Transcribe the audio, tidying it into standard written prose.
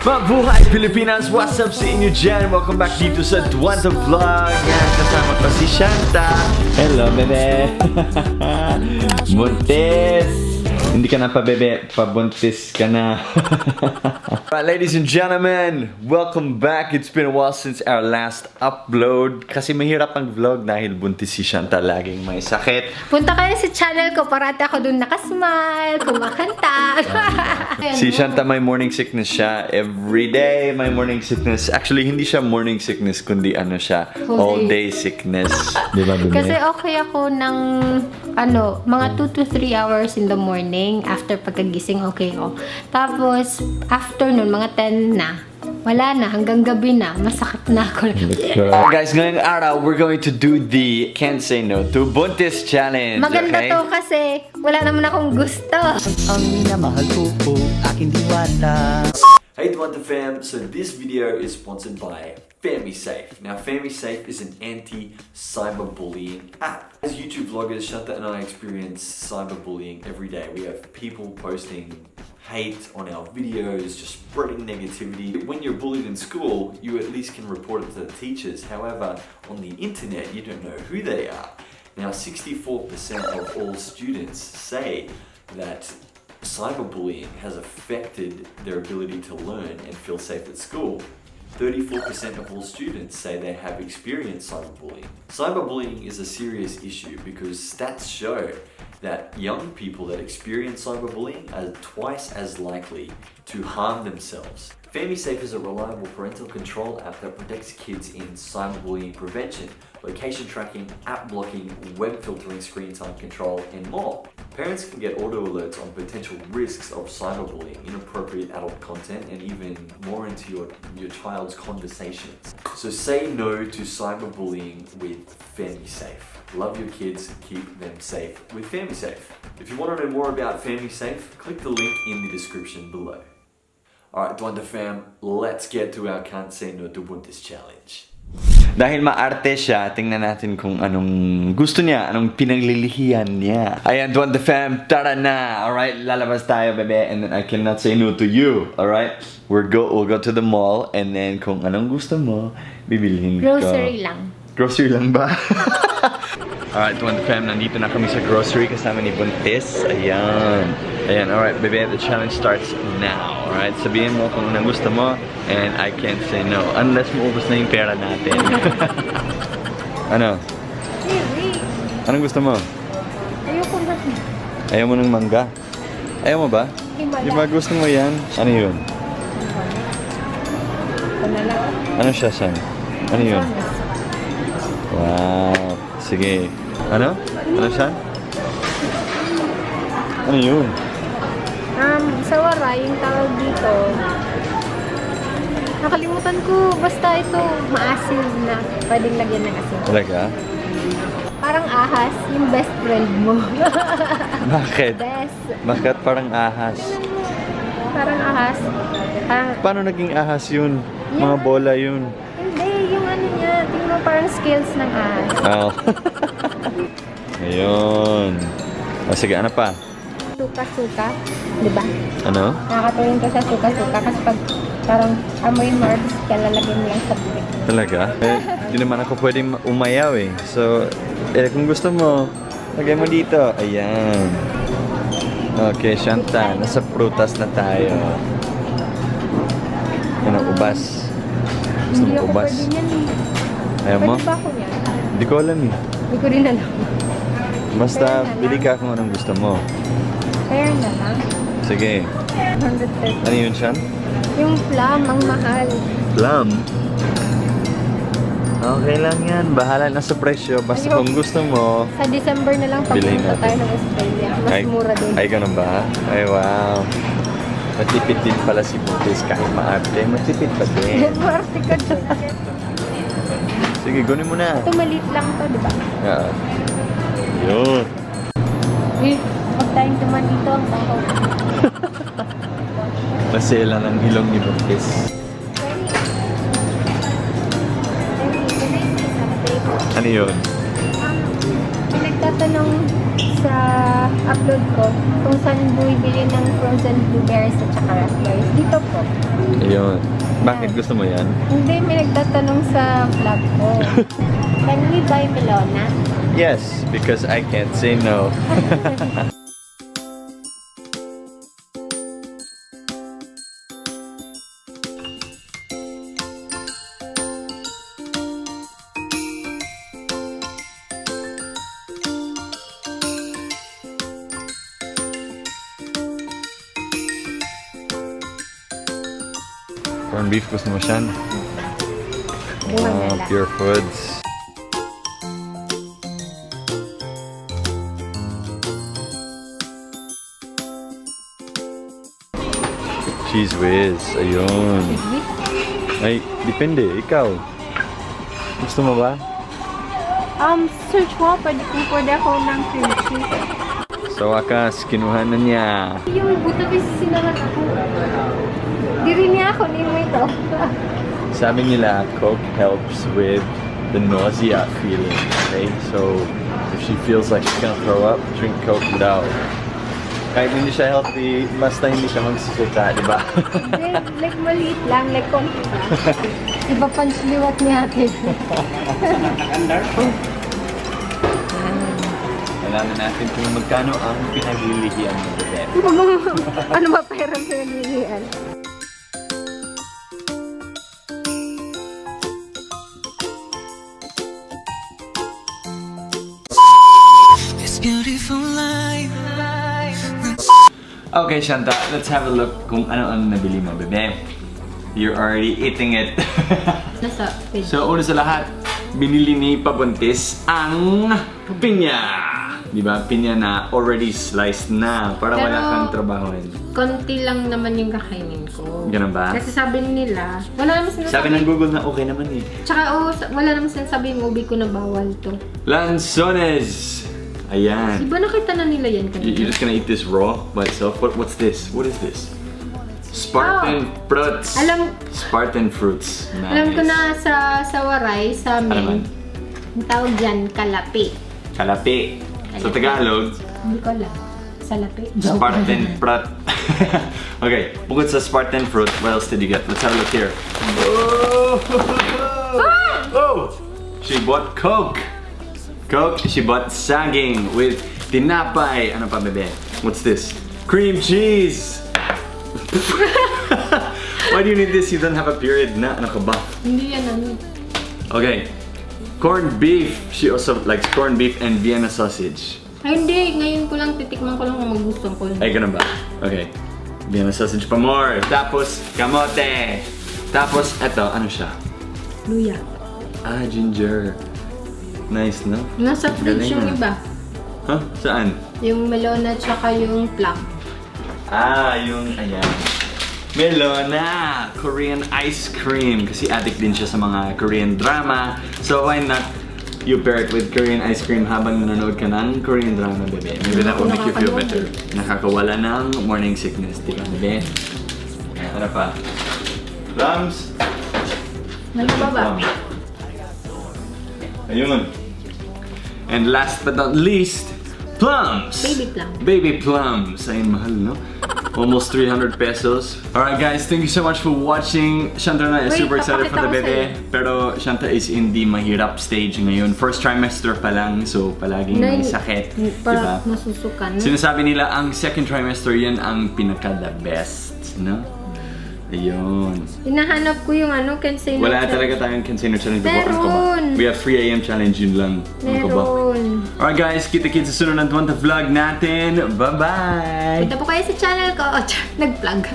Mabuhay Pilipinas! What's up sa inyo dyan? Welcome back dito sa Duanta Vlog. Yan, kasama ko si Shanta. Hello, bebe! Buntis! Hindi ka na pa, bebe. Pabuntis ka na. Alright, ladies and gentlemen, welcome back. It's been a while since our last upload. Kasi mahirap ang vlog dahil buntis si Shanta. Laging may sakit. Punta kayo sa channel ko. Parati ako dun nakasmile, kumakanta. Si Shanta may morning sickness siya. Every day may morning sickness. Actually, hindi siya morning sickness, kundi ano siya, all day sickness. Di ba, bebe? Kasi okay ako ng mga 2 to 3 hours in the morning. After pagkagising, okay ako. Tapos, afternoon, mga 10 na. Wala na, hanggang gabi na. Masakit na ako. Guys, ngayong araw, we're going to do the Can't Say No to Buntis Challenge. Maganda okay? to kasi wala naman akong gusto. Ang minamahal ko po, aking diwata. Hey Duanta fam, so this video is sponsored by FamiSafe. Now FamiSafe is an anti-cyberbullying app. As YouTube vloggers, Shanta and I experience cyberbullying every day. We have people posting hate on our videos, just spreading negativity. When you're bullied in school, you at least can report it to the teachers. However, on the internet, you don't know who they are. Now 64% of all students say that cyberbullying has affected their ability to learn and feel safe at school. 34% of all students say they have experienced cyberbullying. Cyberbullying is a serious issue because stats show that young people that experience cyberbullying are twice as likely to harm themselves. FamiSafe is a reliable parental control app that protects kids in cyberbullying prevention, location tracking, app blocking, web filtering, screen time control, and more. Parents can get auto alerts on potential risks of cyberbullying, inappropriate adult content, and even more into your child's conversations. So say no to cyberbullying with FamiSafe. Love your kids, keep them safe with FamiSafe. If you want to know more about FamiSafe, click the link in the description below. Alright, Duanta fam, let's get to our Can't Say No to Buntis challenge. Dahil maarte siya, tingnan natin kung anong gusto niya, anong pinaglilihian niya. Ayan, Duanta fam, tara na! Alright, lalabas tayo, bebe, and then I cannot say no to you. Alright? We'll go to the mall, and then kung anong gusto mo, bibilhin ko. Grocery lang. Grocery lang ba? Alright, Duanta fam, nandito na kami sa grocery kasama ni Buntis. Ayan. Ayan, alright, bebe, the challenge starts now. Alright, sabihin mo kung anong gusto mo, and I can't say no. Unless maubos na yung pera natin. Ano? Really? Anong gusto mo? Ayoko na. Ayaw mo ng mangga? Ayaw mo ba? Himala. Di ba gusto mo yan? Ano yun? Panala. Ano siya, San? Ano yun? Wow. Sige. Ano? Ano siya? Ano yun? Sa waray, yung tawag dito. Nakalimutan ko. Basta ito, maasim na. Pwedeng lagyan ng asin. Talaga? Parang ahas, yung best friend mo. Bakit? Best. Bakit parang ahas? Parang ahas. Paano naging ahas yun? Mga bola yun. Hindi, yung ano niya. Tingnan mo parang scales ng ahas. Oh. Ayun. O sige, ano pa? Suka-suka. Diba? Ano? Nakakatulong to sa suka-suka kasi pag parang amoy herbs, kalalagyan mo lang sa bibig. Talaga? Eh, di naman ako pwedeng umayaw eh. So, kung gusto mo, lagay mo dito. Ayan. Okay, Shanta. Nasa prutas na tayo. Ano, ubas. Gusto Hindi mo ako ubas? pwede yan eh. Ayaw mo? Pwede ba ako yan? Hindi ko alam eh. Hindi ko rin alam. Basta, Kaya na lang. pili ka kung anong gusto mo. Fair na lang. Sige. 130. Ano yun, Shan? Yung plum, ang mahal. Plum? Okay lang yan. Bahala na sa presyo. Basta Ayun. kung gusto mo. Sa December na lang pag Bilhin pumunta natin. tayo ng Australia. Mas mura din. Ay, ganun ba? Ay, wow. Matipid din pala si Buntis kahit maarte. Matipid pa din. Marte ka dyan. Sige, gunin mo na. Ito maliit lang to, di ba? Yeah. Yun. Eh, pag tayong tuman dito, ang baho. Masela ng ilong ni Buntis. Can I say something? Ano yun? Pinagtatanong sa upload ko kung saan bumibili ng frozen blueberries at saka raspberries. Dito po. Ayun. Bakit gusto mo yan? Hindi, may nagtatanong sa vlog ko. Can we buy melona? Yes, because I can't say no. Corned beef gusto mo siya? Buwan na lang. Pure foods. Cheese whiz. Ayun. Ay, depende. Ikaw. Gusto mo ba? Search mo, pwede ako ng cream cheese. Sa wakas, kinuha na niya. Yung BUNTIS sinarat ako. Di rin niya ako nimo ito. Sabi nila, Coke helps with the nausea feeling. Okay? So, if she feels like she's gonna throw up, drink Coke without. Kahit hindi siya healthy, basta hindi siya magsusita, di ba? Like maliit lang, like konti lang. Iba punch liwat ni ate. Kailangan natin kung magkano ang pinaglilihian ng bebe. Ano ba pera sa nililian? Okay, Shanta, let's have a look kung ano-ano nabili mo, bebe. You're already eating it. Nasa page. So, una sa lahat, binili ni Pabuntis ang pinya. Di ba? Pinya na already sliced na para Pero, wala kang trabahoin. konti lang naman yung kakainin ko. Ganun ba? Kasi sabi nila, wala naman sinasabi. Sabi ng Google na okay naman eh. Tsaka wala naman sinasabi yung ubi ko na bawal to. Lanzones! Ayan. Di ba nakita na nila yan kanina? You're just gonna eat this raw by itself? What's this? What is this? Spartan fruits. Spartan fruits. Nice. Alam ko na sa Waray, sa Ano man? amin, ang tawag dyan, kalapi. Kalapi. Sa Tagalog, Hindi ko alam. Salapi. Spartan fruit. Okay, bukod sa Spartan fruit, what else did you get? Let's have a look here. Oh! Oh! She bought Coke. Coke, she bought saging with tinapay. Ano pa, bebe? What's this? Cream cheese! Why do you need this? You don't have a period na. Ano ka ba? Hindi yan ano. Okay. Corned beef. She also likes corned beef and Vienna sausage. Ay hindi, ngayon ko lang, titikman ko lang kung magustuhan ko. Ay, ganun ba? Okay. Vienna sausage pa more. Tapos, kamote. Tapos, eto, ano siya? Luya. Ah, ginger. Nice, no? Nasa fridge Galing, yung ah. iba. Huh? Saan? Yung melona tsaka yung plum. Ah, yung, ayan. Melona! Korean ice cream. Kasi addict din siya sa mga Korean drama. So, why not you pair it with Korean ice cream habang nanonood ka ng Korean drama, bebe? Maybe that will make you feel better. Nakakawala ng morning sickness, di ba, bebe? Ano pa? Plums? Ano ba ba? Ayun. And last but not least, plums! Baby plum. Baby plums. Ay, mahal, no? Almost 300 pesos. Alright guys, thank you so much for watching. Shanta and I are Wait, super excited for the papakita ko bebe. Pero Shanta is in the mahirap stage ngayon. First trimester pa lang, so palaging may sakit. Para Diba? masusukan. Sinasabi nila ang second trimester yan ang pinaka-the best, no? Ayun. Hinahanap ko yung ano, container. Wala talaga tayong container challenge. Meron. We have 3 AM challenge, yun lang. Ano ka ba? Meron. Alright guys, kita-kits sa sunod ng Twanta vlog natin. Bye-bye! Punta po kayo sa channel ko. Nag-vlog.